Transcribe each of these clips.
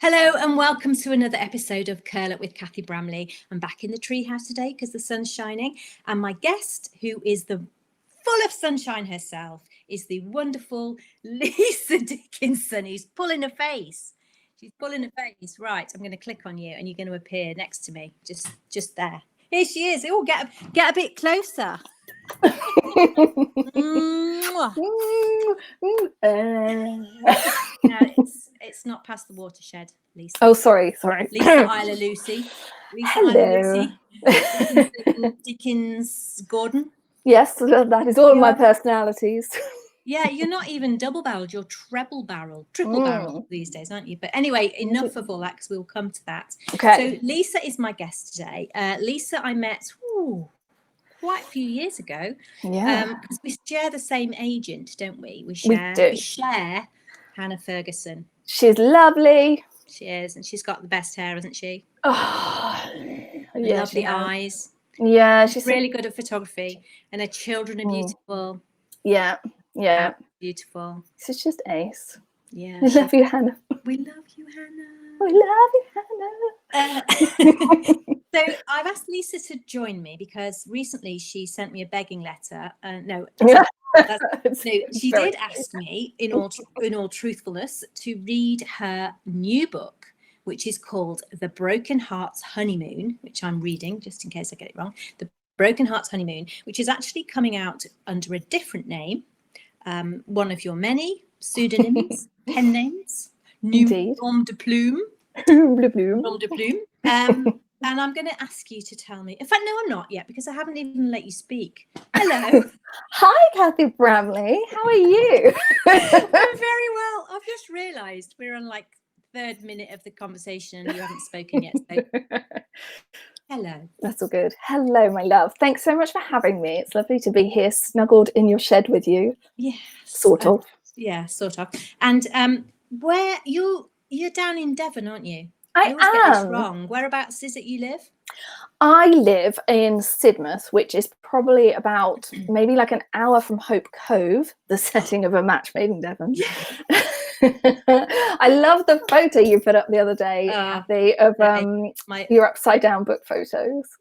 Hello and welcome to another episode of Curl Up with Cathy Bramley. I'm back in the treehouse today because the sun's shining, and my guest, who is the full of sunshine herself, is the wonderful Lisa Dickenson, who's pulling her face. She's pulling her face. Right, I'm going to click on you and you're going to appear next to me, just there. Here she is. Oh, get a bit closer. No, it's not past the watershed, Lisa. Oh, sorry. Lisa Isla Lucy. Hello. Dickens Gordon. Yes, that is all of my personalities. Yeah, you're not even double-barreled, you're triple-barreled these days, aren't you? But anyway, enough of all that, because we'll come to that. Okay. So Lisa is my guest today. Lisa I met quite a few years ago. Yeah. Because we share the same agent, don't we? We do. share Hannah Ferguson. She's lovely. She is, and she's got the best hair, hasn't she? Oh, yeah, Lovely eyes. Yeah, she's really good at photography, and her children are beautiful. Yeah. Beautiful. She's just ace. Yeah. We love you, Hannah. We love you, Hannah. We love you, Hannah. So I've asked Lisa to join me because recently she sent me a begging letter. She did ask me, in all truthfulness, to read her new book, which is called The Broken Heart's Honeymoon, which I'm reading just in case I get it wrong. The Broken Heart's Honeymoon, which is actually coming out under a different name, one of your many pseudonyms, pen names, nom de plume. Nom de plume. And I'm going to ask you to tell me. In fact, no, I'm not yet, because I haven't even let you speak. Hello. Hi, Cathy Bramley. How are you? I'm very well. I've just realised we're on like third minute of the conversation and you haven't spoken yet. So hello. That's all good. Hello, my love. Thanks so much for having me. It's lovely to be here, snuggled in your shed with you. Yes. Sort of. Yeah, sort of. And where you're down in Devon, aren't you? I always get this wrong. Whereabouts is it you live? I live in Sidmouth, which is probably about maybe like an hour from Hope Cove, the setting of A Match Made in Devon. Yeah. I love the photo you put up the other day, Cathy, of your upside down book photos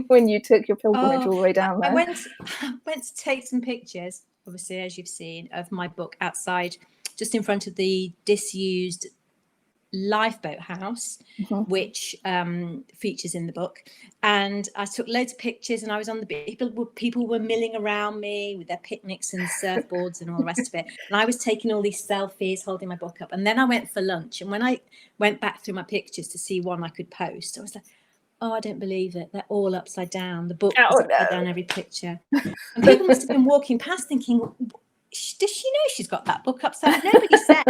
when you took your pilgrimage all the way down there. I went to take some pictures, obviously, as you've seen, of my book outside, just in front of the disused lifeboat house, which features in the book, and I took loads of pictures, and I was on the people were milling around me with their picnics and surfboards and all the rest of it, and I was taking all these selfies holding my book up. And then I went for lunch, and when I went back through my pictures to see one I could post, I was like, oh, I don't believe it, they're all upside down. The book is upside down, every picture. And people must have been walking past thinking, does she know she's got that book upside down? Nobody said.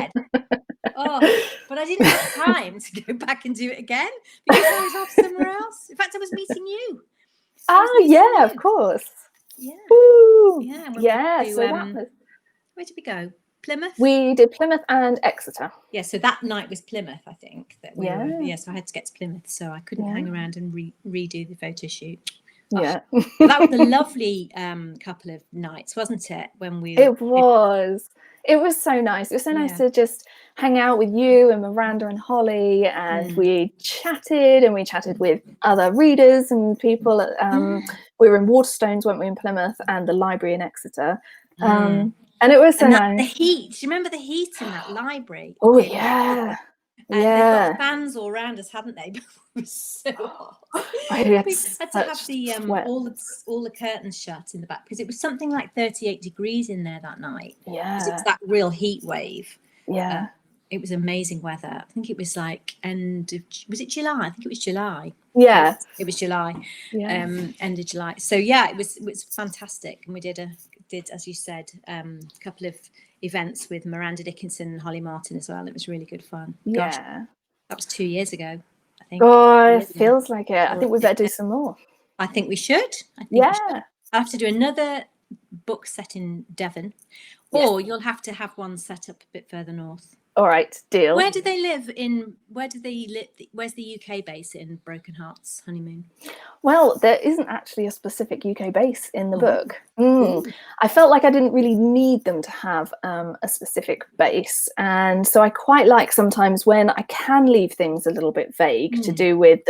But I didn't have time to go back and do it again because I was off somewhere else. In fact, I was meeting you. Of course. Yeah. Ooh. Yeah. Where did we go? Plymouth? We did Plymouth and Exeter. Yeah, so that night was Plymouth, I think. So I had to get to Plymouth, so I couldn't hang around and redo the photo shoot. Yeah. That was a lovely couple of nights, wasn't it? It was so nice. It was so nice to just hang out with you and Miranda and Holly, and we chatted with other readers and people. We were in Waterstones, weren't we, in Plymouth, and the library in Exeter. And it was so nice. The heat. Do you remember the heat in that library? Oh, yeah. And they've got fans all around us, haven't they? It was so hot. We had to have the all the curtains shut in the back because it was something like 38 degrees in there that night. Yeah, it was that real heat wave. Yeah, it was amazing weather. I think it was like was it July? I think it was July. Yeah, it was July. Yeah. End of July. So yeah, it was fantastic, and we did as you said a couple of events with Miranda Dickenson and Holly Martin as well. It was really good fun. Gosh, yeah, that was 2 years ago, I think. Oh, it feels like it. I think we better do some more. I think we should. I have to do another book set in Devon, or you'll have to have one set up a bit further north. All right, deal. Where do they live in? Where's the UK base in Broken Hearts Honeymoon? Well, there isn't actually a specific UK base in the book. I felt like I didn't really need them to have a specific base. And so I quite like sometimes when I can leave things a little bit vague to do with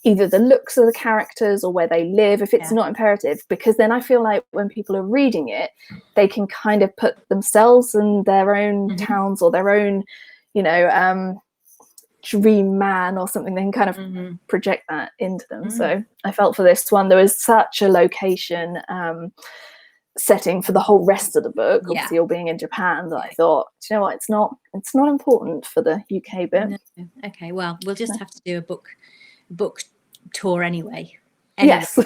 either the looks of the characters or where they live, if it's not imperative, because then I feel like when people are reading it, they can kind of put themselves in their own towns or their own, dream man or something. They can kind of project that into them. So I felt for this one there was such a location setting for the whole rest of the book, obviously all being in Japan, that I thought, you know what, it's not important for the UK bit. No. Okay, well, we'll just have to do a book tour anyway. Yes.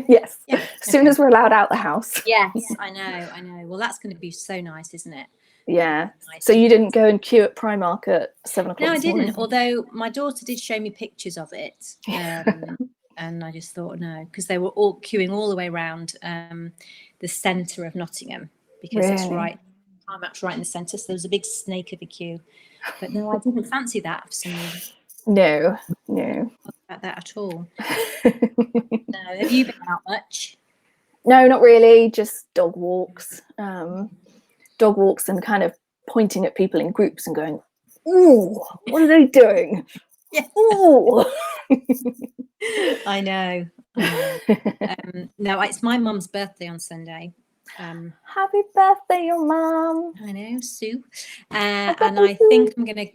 Yes. As soon as we're allowed out the house. Yes, I know. Well, that's going to be so nice, isn't it? Yeah. So you didn't go and queue at Primark at 7 o'clock? No, I didn't. Although my daughter did show me pictures of it, and I just thought no, because they were all queuing all the way around the centre of Nottingham, because it's right. Primark's right in the centre, so there was a big snake of a queue. But no, I didn't fancy that for some reason. No. Not about that at all. No, have you been out much? No, not really. Just dog walks. Dog walks and kind of pointing at people in groups and going, "Ooh, what are they doing?" Yeah. Ooh. I know. No, it's my mum's birthday on Sunday. Happy birthday, your mum. I know, Sue. And I think I'm going to,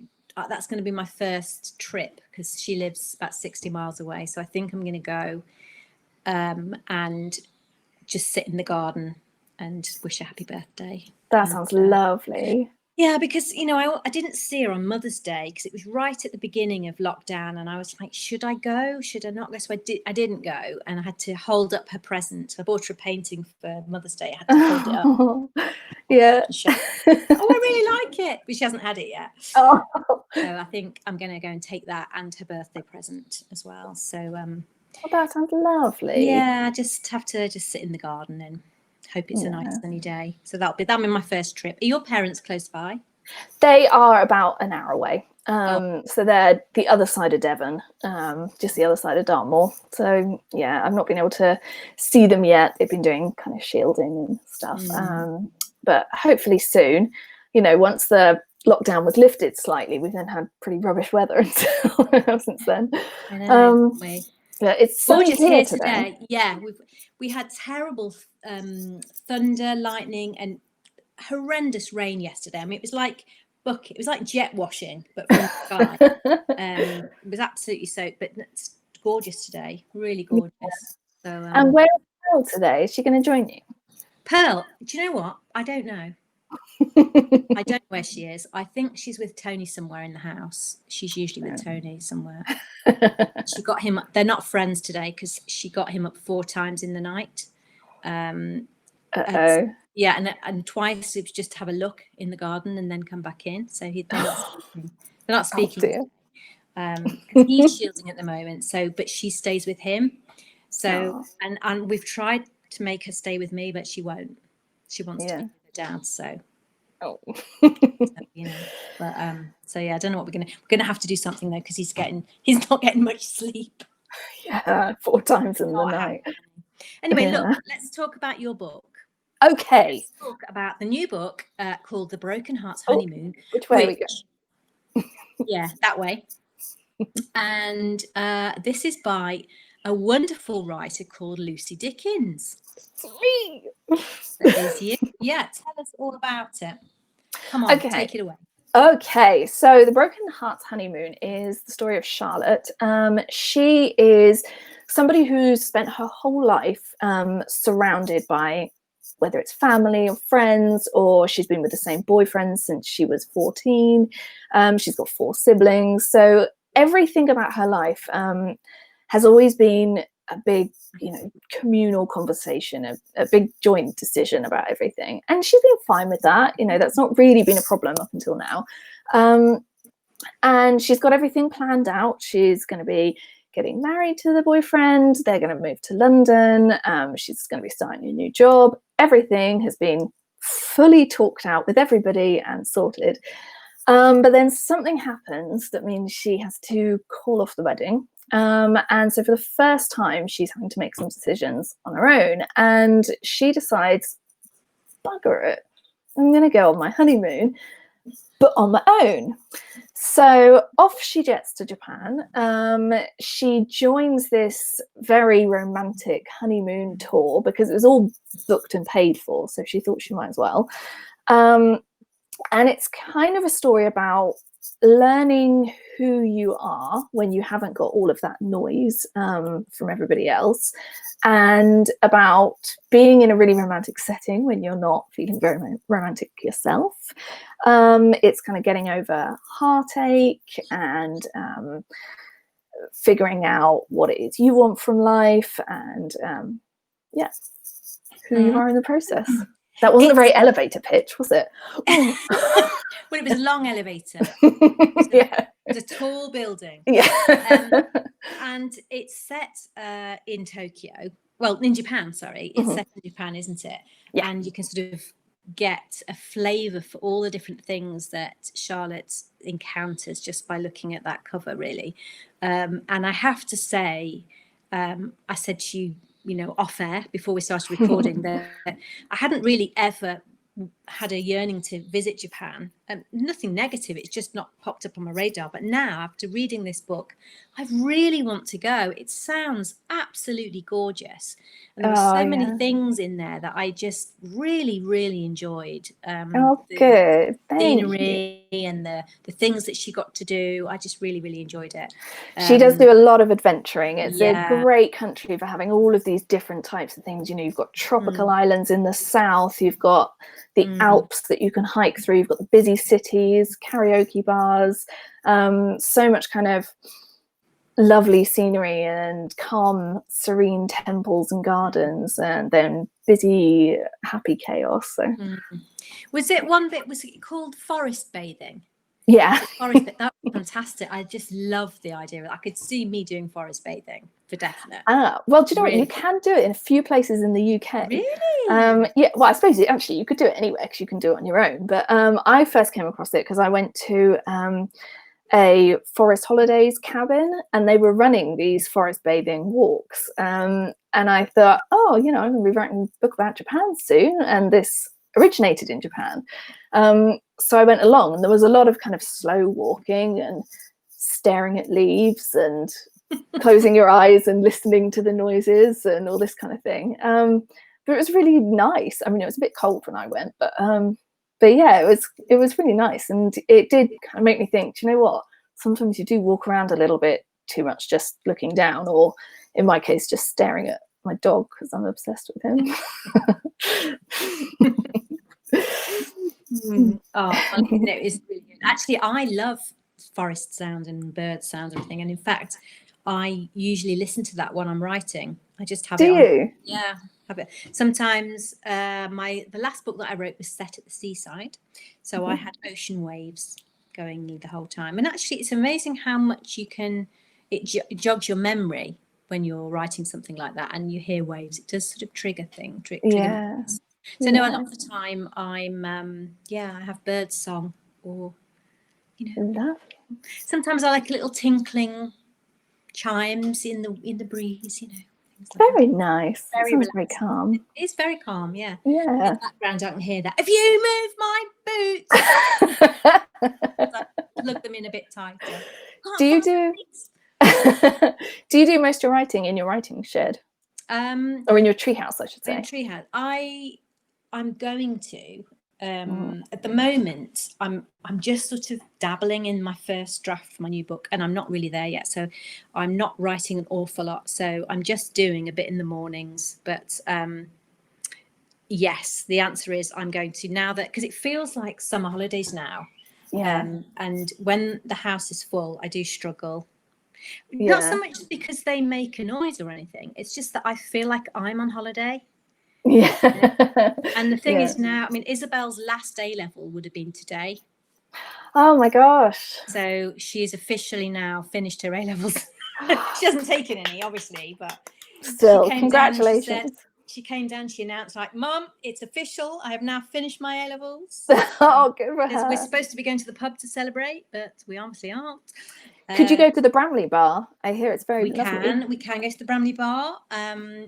that's going to be my first trip, because she lives about 60 miles away. So I think I'm going to go and just sit in the garden and wish her happy birthday. That sounds lovely. Yeah, because, I didn't see her on Mother's Day because it was right at the beginning of lockdown. And I was like, should I go? Should I not go? So I didn't go, and I had to hold up her present. I bought her a painting for Mother's Day. I had to hold it up. Yeah. I really like it. But she hasn't had it yet. Oh. So I think I'm going to go and take that and her birthday present as well. So that sounds lovely. Yeah, I just have to sit in the garden and hope it's a nice sunny day. So that'll be my first trip. Are your parents close by? They are about an hour away. So they're the other side of Devon, just the other side of Dartmoor. So yeah, I've not been able to see them yet. They've been doing kind of shielding and stuff. But hopefully soon, once the lockdown was lifted slightly, we've then had pretty rubbish weather since then. I know, yeah, it's gorgeous here today. Yeah, we had terrible thunder, lightning, and horrendous rain yesterday. I mean, it was like jet washing, but from the sky. It was absolutely soaked, but it's gorgeous today. Really gorgeous. So, and where is Pearl today? Is she going to join you? Pearl, do you know what? I don't know. I don't know where she is. I think she's with Tony somewhere in the house. She's usually with Tony somewhere. She got him. They're not friends today because she got him up 4 times in the night. Yeah, and twice it was just to have a look in the garden and then come back in. So they're not speaking. He's shielding at the moment. So, but she stays with him. So, and we've tried to make her stay with me, but she won't. She wants to be with her dad. So. Oh. But so yeah, I don't know what we're gonna have to do something though, because he's not getting much sleep. Yeah, 4 times in the night. Anyway, look, let's talk about your book. Okay. Let's talk about the new book called The Broken Hearts Honeymoon. Which way are we go? Yeah, that way. And this is by a wonderful writer called Lucy Dickens. Me. That is you. Yeah, tell us all about it. Come on, take it away. Okay, so The Broken Hearts Honeymoon is the story of Charlotte. She is somebody who's spent her whole life surrounded by, whether it's family or friends, or she's been with the same boyfriend since she was 14. She's got 4 siblings. So everything about her life has always been a big, communal conversation, a big joint decision about everything. And she's been fine with that. That's not really been a problem up until now. And she's got everything planned out. She's going to be getting married to the boyfriend. They're going to move to London. She's going to be starting a new job. Everything has been fully talked out with everybody and sorted. But then something happens that means she has to call off the wedding. And so for the first time, she's having to make some decisions on her own. And she decides, bugger it, I'm going to go on my honeymoon, but on my own. So off she jets to Japan. She joins this very romantic honeymoon tour because it was all booked and paid for. So she thought she might as well. And it's kind of a story about learning who you are when you haven't got all of that noise from everybody else, and about being in a really romantic setting when you're not feeling very romantic yourself. It's kind of getting over heartache and figuring out what it is you want from life, and who you are in the process. That wasn't a very elevator pitch, was it? Well, it was a long elevator. Yeah. It was a tall building. Yeah. And it's set in Tokyo. Well, in Japan, sorry. It's set in Japan, isn't it? Yeah. And you can sort of get a flavour for all the different things that Charlotte encounters just by looking at that cover, really. And I have to say, I said to you, off air before we started recording, that I hadn't really ever had a yearning to visit Japan, and nothing negative, it's just not popped up on my radar. But now, after reading this book, I really want to go. It sounds absolutely gorgeous, and there were so many things in there that I just really, really enjoyed. Good. Scenery and the things that she got to do, I just really, really enjoyed it. She does do a lot of adventuring. It's a great country for having all of these different types of things. You've got tropical islands in the south, you've got the Alps that you can hike through, you've got the busy cities, karaoke bars, so much kind of lovely scenery and calm, serene temples and gardens, and then busy, happy chaos. So was it one bit, was it called forest bathing? Yeah. Forest, that was fantastic. I just loved the idea. I could see me doing forest bathing for definite. Well, do you know what? You can do it in a few places in the UK. Really? Yeah. Well, I suppose actually you could do it anywhere because you can do it on your own. But I first came across it because I went to a forest holidays cabin, and they were running these forest bathing walks. And I thought, I'm going to be writing a book about Japan soon, and this originated in Japan. So I went along, and there was a lot of kind of slow walking and staring at leaves and closing your eyes and listening to the noises and all this kind of thing. But it was really nice. I mean, it was a bit cold when I went, but yeah, it was really nice, and it did kind of make me think, do you know what? Sometimes you do walk around a little bit too much, just looking down, or in my case, just staring at my dog because I'm obsessed with him. It's really good. Actually, I love forest sound and bird sound and everything, and in fact, I usually listen to that when I'm writing. I just have it on. You? Yeah, have it. Sometimes the last book that I wrote was set at the seaside, so I had ocean waves going the whole time. And actually, it's amazing how much it jogs your memory when you're writing something like that, and you hear waves. It does sort of trigger things. Memories. So no, a lot of the time I'm I have bird song, or Lovely. Sometimes I like a little tinkling chimes in the breeze, things like very that. Nice. Very sounds very calm. It's very calm, yeah. Yeah. In the background I can hear that. Have you moved my boots? I plug them in a bit tighter. Do you do most of your writing in your writing shed? Or in your treehouse, I should say. In treehouse. I'm going to. At the moment, I'm just sort of dabbling in my first draft for my new book, and I'm not really there yet. So I'm not writing an awful lot. So I'm just doing a bit in the mornings. But yes, the answer is I'm going to, now that, because it feels like summer holidays now. Yeah. And when the house is full, I do struggle. Yeah. Not so much because they make a noise or anything. It's just that I feel like I'm on holiday. Yeah. And the thing is now, I mean, Isabel's last A level would have been today. Oh my gosh. So she's officially now finished her A levels. She hasn't taken any, obviously, but still, congratulations. she came down, she announced, like, Mum, it's official. I have now finished my A-levels. Oh, good for her. We're supposed to be going to the pub to celebrate, but we obviously aren't. Could you go to the Bramley bar? I hear it's very lovely. We can go to the Bramley bar.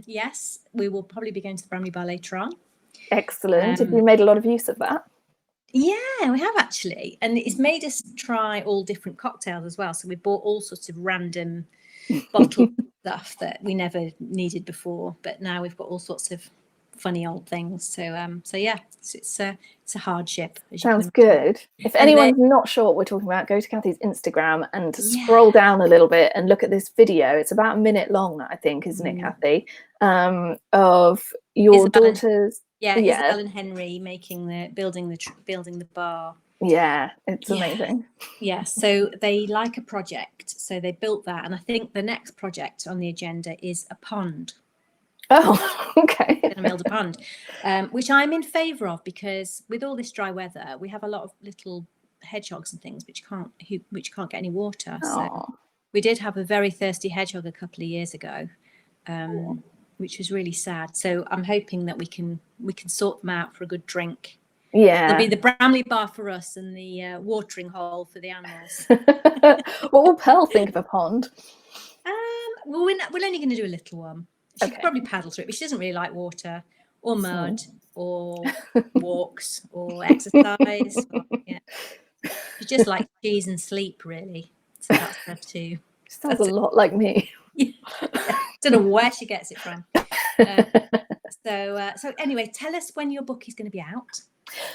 Yes, we will probably be going to the Bramley bar later on. Excellent. Have you made a lot of use of that? Yeah, we have actually. And it's made us try all different cocktails as well. So we bought all sorts of random bottled stuff that we never needed before. But now we've got all sorts of funny old things. So yeah, it's a hardship. Sounds good. If anyone's not sure what we're talking about, go to Cathy's Instagram and scroll down a little bit and look at this video. It's about a minute long, I think, isn't it, Cathy? Of your daughters. Isabel and Henry building the bar. Yeah, it's amazing. Yeah, so they like a project, so they built that, and I think the next project on the agenda is a pond. Oh, okay. Going to build a pond, which I'm in favour of, because with all this dry weather, we have a lot of little hedgehogs and things which can't get any water. So we did have a very thirsty hedgehog a couple of years ago. Which was really sad. So I'm hoping that we can sort them out for a good drink. Yeah. There'll be the Bramley bar for us and the watering hole for the animals. What will Pearl think of a pond? Well, we're only going to do a little one. She could probably paddle through it, but she doesn't really like water or mud or walks or exercise. She just likes cheese and sleep, really. So that's her too. Sounds a lot like me. Don't know where she gets it from. So anyway, tell us when your book is going to be out.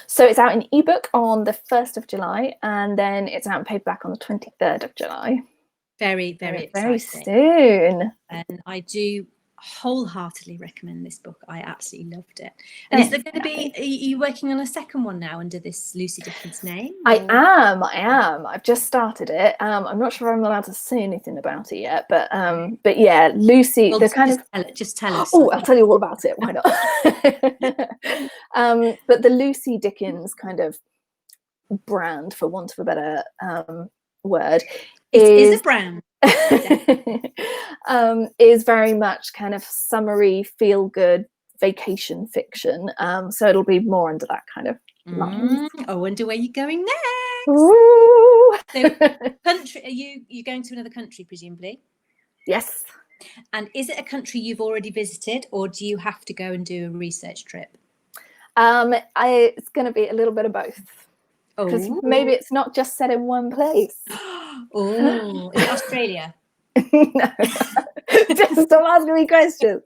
So it's out in ebook on the 1st of July, and then it's out in paperback on the 23rd of July. Very, very exciting. Very soon. And I do wholeheartely recommend this book. I absolutely loved it. And is there going to be, are you working on a second one now under this Lucy Dickens name? Or? I am. I've just started it. I'm not sure I'm allowed to say anything about it yet, but yeah, Lucy, well, just tell us. Oh, I'll tell you all about it. Why not? But the Lucy Dickens kind of brand, for want of a better word, is a brand. Is very much kind of summery, feel-good vacation fiction. So it'll be more under that kind of line. I wonder where you're going next. Ooh. So, country? Are you going to another country, presumably? Yes. And is it a country you've already visited, or do you have to go and do a research trip? It's going to be a little bit of both. Because maybe it's not just set in one place. Oh, is it Australia? No, just stop asking me questions.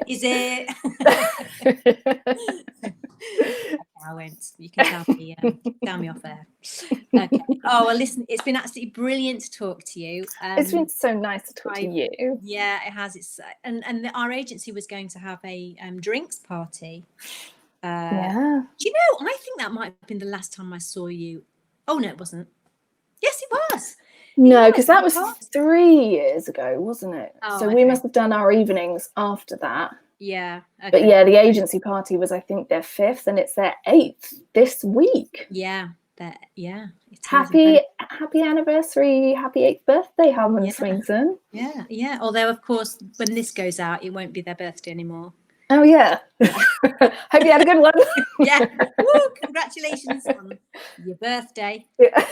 Is it? I won't. You can tell me off there. Okay. Oh well, listen, it's been absolutely brilliant to talk to you. It's been so nice to talk to you. Yeah, it has. It's our agency was going to have a drinks party. Do you know? I think that might have been the last time I saw you. Oh no, it wasn't. Yes, it was. No, because that was 3 years ago, wasn't it? Oh, so we must have done our evenings after that. Yeah. Okay. But yeah, the agency party was, I think, their 5th, and it's their 8th this week. Yeah. Happy anniversary, happy 8th birthday, Harmon Swingson. Yeah, yeah. Although, of course, when this goes out, it won't be their birthday anymore. Oh yeah. Hope you had a good one. Yeah. Woo, congratulations on your birthday. Yeah.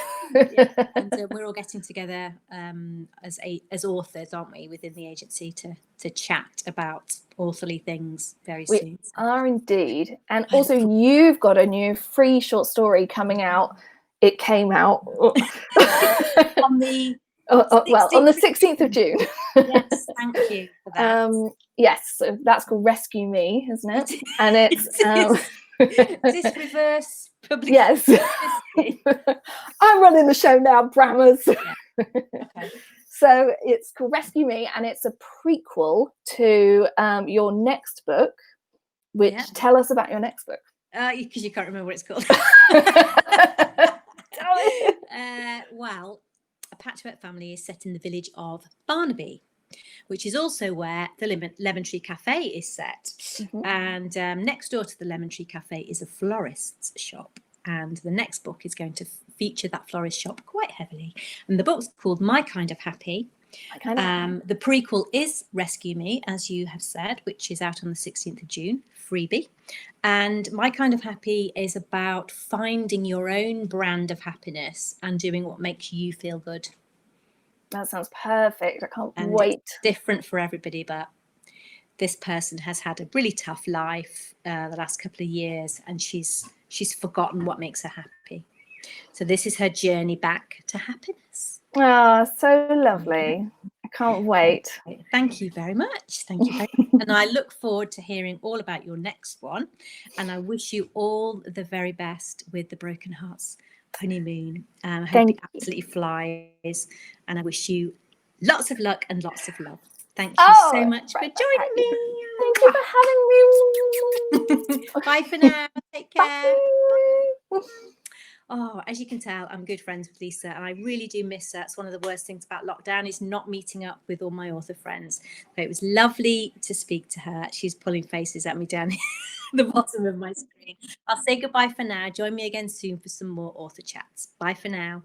And we're all getting together as authors, aren't we, within the agency to chat about authorly things very soon. We are indeed. And also you've got a new free short story coming out. It came out on the on the 16th of June. Yes, thank you for that. Yes, so that's called Rescue Me, isn't it? And it's is this reverse publicity? Yes. I'm running the show now, Brammers. Yeah. Okay. So it's called Rescue Me, and it's a prequel to your next book, which tell us about your next book. Because you can't remember what it's called. Well, A Patchwork Family is set in the village of Barnaby, which is also where the Lemon Tree Cafe is set. Mm-hmm. And next door to the Lemon Tree Cafe is a florist's shop. And the next book is going to feature that florist shop quite heavily. And the book's called My Kind of Happy. The prequel is Rescue Me, as you have said, which is out on the 16th of June, freebie. And My Kind of Happy is about finding your own brand of happiness and doing what makes you feel good. That sounds perfect. I can't wait. It's different for everybody, but this person has had a really tough life the last couple of years, and she's forgotten what makes her happy. So this is her journey back to happiness. Oh, so lovely. I can't wait. Thank you very much. Thank you very much. And I look forward to hearing all about your next one. And I wish you all the very best with the Broken Hearts honeymoon. I hope it absolutely flies. And I wish you lots of luck and lots of love. Thank you so much for joining me. Thank you for having me. Bye for now. Take care. Bye. Oh, as you can tell, I'm good friends with Lisa, and I really do miss her. It's one of the worst things about lockdown is not meeting up with all my author friends. But it was lovely to speak to her. She's pulling faces at me down the bottom of my screen. I'll say goodbye for now. Join me again soon for some more author chats. Bye for now.